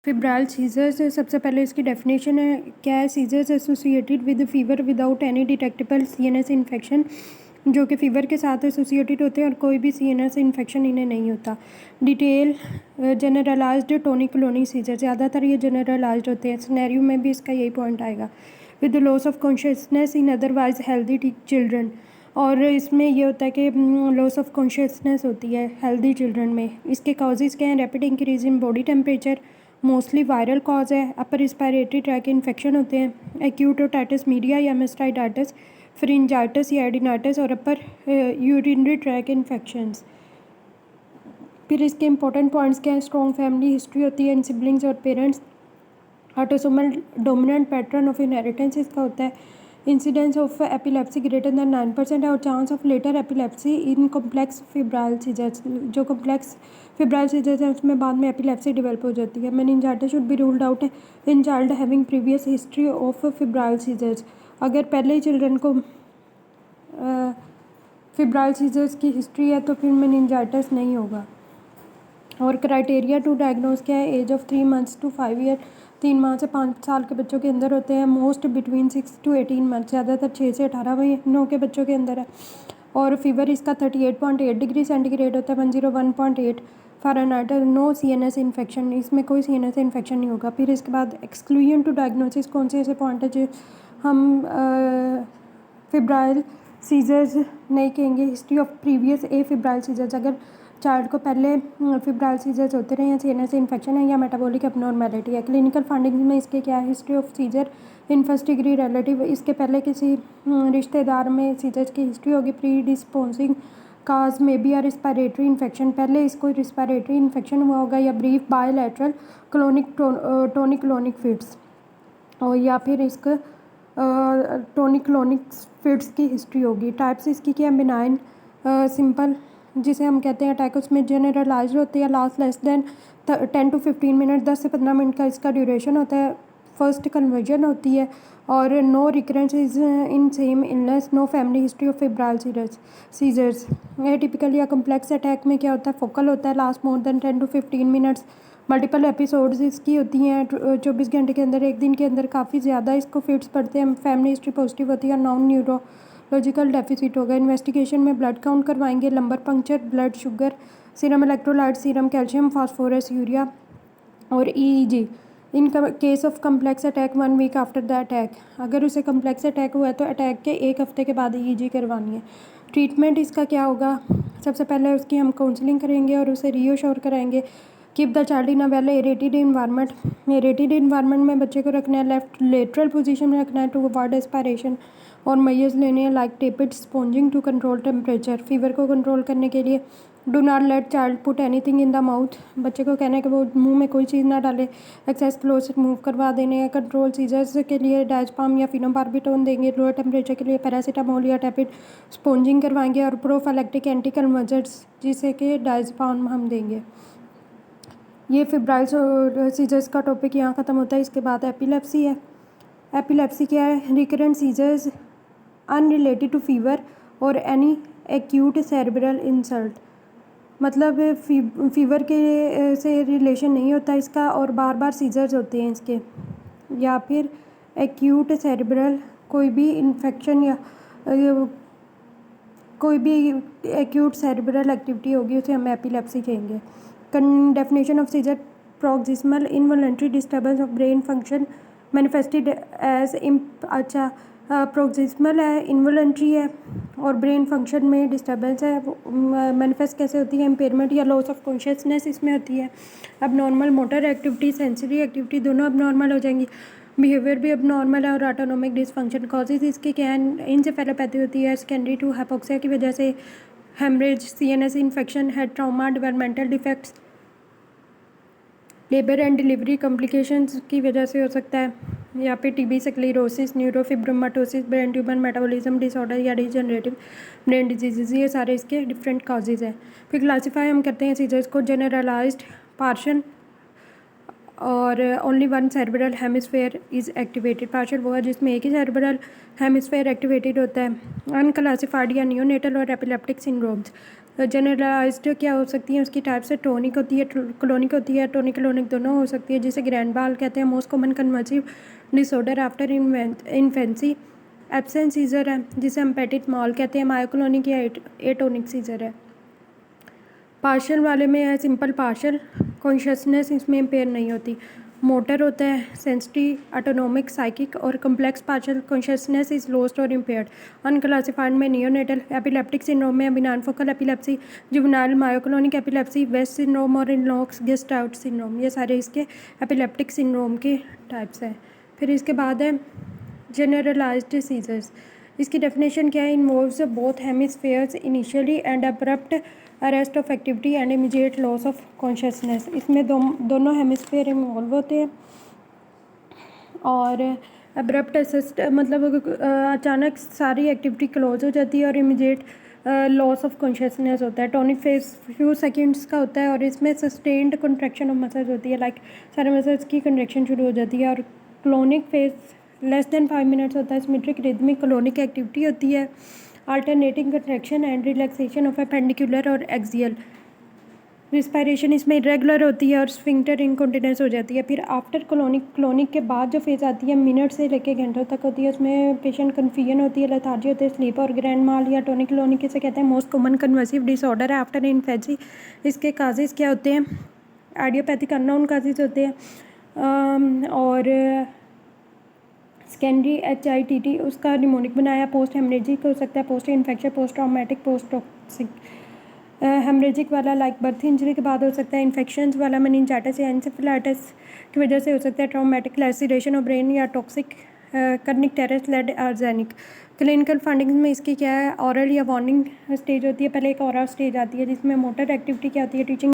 Febrile seizures सबसे पहले इसकी डेफिनेशन है क्या है। Seizures associated with fever without any detectable CNS infection, जो कि फ़ीवर के साथ एसोसिएटेड होते हैं और कोई भी सीएनएस इन्फेक्शन इन्हें नहीं होता। Detail generalized tonic clonic seizure, ज़्यादातर ये जनरलाइज्ड होते हैं। सिनेरियो में भी इसका यही पॉइंट आएगा। With the loss of consciousness in otherwise healthy children, और इसमें ये होता है कि लॉस ऑफ कॉन्शियसनेस होती है हेल्दी चिल्ड्रन में। इसके कॉजेज़ क्या हैं। Rapid increase in body temperature, mostly viral cause है। अपर रिस्पायरेटरी ट्रैक इन्फेक्शन होते हैं। एक्यूट ओटाइटिस मीडिया या मेस्टाइटाइटिस, फ्रिंजाइटिस या एडिनाइटिस और अपर यूरिनरी ट्रैक इन्फेक्शंस। फिर इसके इंपॉर्टेंट पॉइंट्स क्या हैं। स्ट्रॉन्ग फैमिली हिस्ट्री होती है इन सिबलिंग्स और parents. Autosomal dominant pattern of inheritance इसका होता है। Incidence of epilepsy greater than 9% है और chance of later epilepsy in complex febrile seizures, जो कॉम्प्लेक्स फिब्राइल सीजर्स है उसमें बाद में एपिलेप्सी डेवलप हो जाती है। Meningitis should be ruled out in child having previous history of febrile seizures. अगर पहले ही चिल्ड्रन को फिब्राइल सीजर्स की हिस्ट्री है तो फिर मेनिंजाइटिस नहीं होगा। और क्राइटेरिया टू डायग्नोज क्या है। Age of 3 months to 5 year, 3 माह से 5 साल के बच्चों के अंदर होते हैं। मोस्ट बिटवीन 6 to 18 मंथ, ज़्यादातर 6 से 18 महीनों के बच्चों के अंदर है। और फीवर इसका 38.8 डिग्री सेंटीग्रेड होता है, 101.8 फ़ारेनहाइट। नो सीएनएस इन्फेक्शन, इसमें कोई सीएनएस इन्फेक्शन नहीं होगा। फिर इसके बाद एक्सक्लूजन टू डायग्नोसिस कौन से ऐसे पॉइंट है जो हम फिब्राइल सीजर्स नहीं कहेंगे। History of previous a febrile seizures, अगर चाइल्ड को पहले फिब्राइल सीजर्स होते रहे हैं, सीएनएस इन्फेक्शन है या मेटाबॉलिक एबनॉर्मेलिटी है। क्लिनिकल फाइंडिंग्स में इसके क्या है। History of seizure in first degree relative, इसके पहले किसी रिश्तेदार में सीजर्स की हिस्ट्री होगी। Predisposing cause may be या रिस्पायरेटरी इन्फेक्शन, पहले इसको रिस्पायरेटरी इन्फेक्शन हुआ होगा या brief bilateral clonic tonic clonic fits, और या फिर इसका टोनिक क्लोनिक फिट्स की हिस्ट्री होगी। टाइप्स इसकी क्या, बिनाइन सिंपल जिसे हम कहते हैं अटैक, उसमें जनरलाइज होती है। Last less than 10 to 15 minute, 10 से 15 मिनट का इसका ड्यूरेशन होता है। फर्स्ट कन्वर्जन होती है और no recurrence is in same illness, no family history of febrile seizures. Typical या कम्प्लेक्स अटैक में क्या होता है, फोकल होता है, last more than 10 to 15 minutes. Multiple episodes इसकी होती हैं 24 घंटे के अंदर, एक दिन के अंदर काफ़ी ज़्यादा इसको फिट्स पड़ते हैं। फैमिली हिस्ट्री पॉजिटिव होती है। नॉन न्यूरोलॉजिकल डेफिसिट होगा। इन्वेस्टिगेशन में ब्लड काउंट करवाएंगे, lumbar puncture, blood sugar, serum electrolyte, serum calcium, phosphorus, urea और EEG. In case of complex attack 1 week after the attack, अगर उसे कम्प्लेक्स अटैक हुआ है तो अटैक के 1 हफ्ते के बाद ईईजी करवानी है। ट्रीटमेंट इसका क्या होगा। सबसे पहले उसकी हम काउंसलिंग करेंगे और उसे रीअश्योर कराएंगे। Keep the child in a well aerated environment, aerated environment में बच्चे को रखना है। लेफ्ट लेटरल पोजीशन में रखना है टू अवॉइड एस्पायरेशन, और मेजर्स लेने हैं like tepid sponging to control temperature. Fever को कंट्रोल करने के लिए do not let child put anything in the mouth, बच्चे को कहना है कि वो मुंह में कोई चीज़ ना डाले। एक्सेस क्लोथ रिमूव करवा देने हैं। कंट्रोल सीजर्स के लिए डायज़पाम या फिनोबार्बिटोन देंगे। लोअर टेम्परेचर के लिए पैरासीटामोल या टेपिड स्पॉन्जिंग करवाएंगे। और प्रोफाइलैक्टिक एंटी कन्वर्जेंट्स जिसे कि डायज़पाम हम देंगे। ये फिब्राइल सीजर्स का टॉपिक यहाँ ख़त्म होता है। इसके बाद एपिलेप्सी है। एपिलेप्सी क्या है, recurrent seizures unrelated to fever और एनी एक्यूट सेरेब्रल इंसल्ट, मतलब फीवर के से रिलेशन नहीं होता इसका और बार बार सीजर्स होते हैं इसके। या फिर एक्यूट सेरेब्रल, कोई भी इन्फेक्शन या कोई भी एक्यूट सेरेब्रल एक्टिविटी होगी उसे हम एपिलेप्सी कहेंगे। Definition of seizure, proximal involuntary disturbance of brain function manifested as अच्छा प्रोक्सिमल है, इनवॉलंटरी है और ब्रेन फंक्शन में डिस्टर्बेंस है। मैनिफेस्ट कैसे होती है, इम्पेयरमेंट या लॉस ऑफ कॉन्शियसनेस इसमें होती है। अब normal motor activity, sensory activity दोनों अब नॉर्मल हो जाएंगी। बिहेवियर भी अब नॉर्मल है और ऑटोनोमिक डिसफंक्शन। कॉजेज इसके क्या हैं, इनसेफेलोपैथी होती है सेकेंडरी टू हाइपोक्सिया की वजह से, haemorrhage, CNS infection, head trauma, developmental defects, labour and delivery complications की वजह से हो सकता है। यहाँ पे TB, sclerosis, neurofibromatosis, brain tumour, metabolism disorder या डिजनरेटिव ब्रेन डिजीजेज, ये सारे इसके डिफरेंट कॉजेज हैं। फिर क्लासीफाई हम करते हैं सीजर्स को जनरलाइज्ड, पार्शियल और only one cerebral hemisphere is activated. Partial वो है जिसमें एक ही सेरेब्रल हेमिस्फेयर एक्टिवेटेड होता है। अनक्लासिफाइड या नियोनेटल और एपिलेप्टिक सिंड्रोम्स, जनरलाइज्ड क्या हो सकती है उसकी टाइप से, टोनिक होती है, क्लोनिक होती है, टोनिक क्लोनिक दोनों हो सकती है, जिसे ग्रैंड बाल कहते हैं। Most common convulsive disorder after infancy absent scissor है, जिसे हम पेटिट मॉल कहते हैं। मायोक्लोनिक या एटोनिक सीजर है। पार्शल वाले में है सिंपल पार्शल, कॉन्शियसनेस इसमें इम्पेयर नहीं होती। मोटर होता है सेंसिटिव, ऑटोनोमिक, साइकिक और complex partial consciousness is lost और इम्पेयर्ड। अनक्लासिफाइड में नियोनेटल एपिलेप्टिक सिंड्रोम में बिनानफोकल epilepsy, juvenile myoclonic epilepsy, West syndrome और इनलॉक्स गेस्ट आउट सिंड्रोम, ये सारे इसके एपिलेप्टिक सिंड्रोम के टाइप्स हैं। फिर इसके बाद है जनरलाइज्ड सीजर्स। इसकी डेफिनेशन क्या है? Involves both hemispheres initially and abrupt arrest of activity and immediate loss of consciousness. इसमें दोनों हेमिस्फेयर इन्वॉल्व होते हैं और अब्रप्ट असिस्ट मतलब अचानक सारी एक्टिविटी क्लोज हो जाती है और इमीडिएट लॉस ऑफ कॉन्शियसनेस होता है। टॉनिक फेज फ्यू सेकंड्स का होता है और इसमें सस्टेन्ड कंट्रैक्शन ऑफ मसल्स होती है, लाइक सारे मसल्स की कंट्रैक्शन शुरू हो जाती है। और clonic phase less than 5 minutes होता है। सिमेट्रिक रिदमिक क्लोनिक एक्टिविटी होती है, alternating contraction and relaxation of appendicular और एक्सियल। रिस्पायरेशन इसमें इरेगुलर होती है और स्फिंक्टर इनकॉन्टिनेंस हो जाती है। फिर आफ्टर क्लोनिक के बाद जो फेज़ आती है मिनट से लेकर घंटों तक होती है, उसमें पेशेंट कन्फ्यूजन होती है, लेथार्जी होती है, स्लीप और ग्रैंड माल या टोनिक क्लोनिक इसे कहते हैं। मोस्ट कॉमन कन्वर्सिव डिसऑर्डर है आफ्टर इन्फेंसी। इसके काजेज़ क्या होते हैं? आइडियोपैथिक अननोन काजेज़ होते हैं और सेकेंडरी HITT उसका निमोनिक बनाया, पोस्ट हेमरेजिक हो सकता है, post infection, post traumatic, post toxic. Haemorrhagic वाला लाइक बर्थ इंजरी के बाद हो सकता है। इन्फेक्शंस वाला मेनिंजाइटिस या एंसेफेलाइटिस की वजह से हो सकता है। ट्रॉमेटिक लैसिरेशन ऑफ ब्रेन या toxic kernicterus lead arsenic. Clinical findings में इसकी क्या है? ऑरल या वार्निंग स्टेज होती है, पहले एक ऑरल स्टेज आती है जिसमें मोटर एक्टिविटी क्या होती है, टीचिंग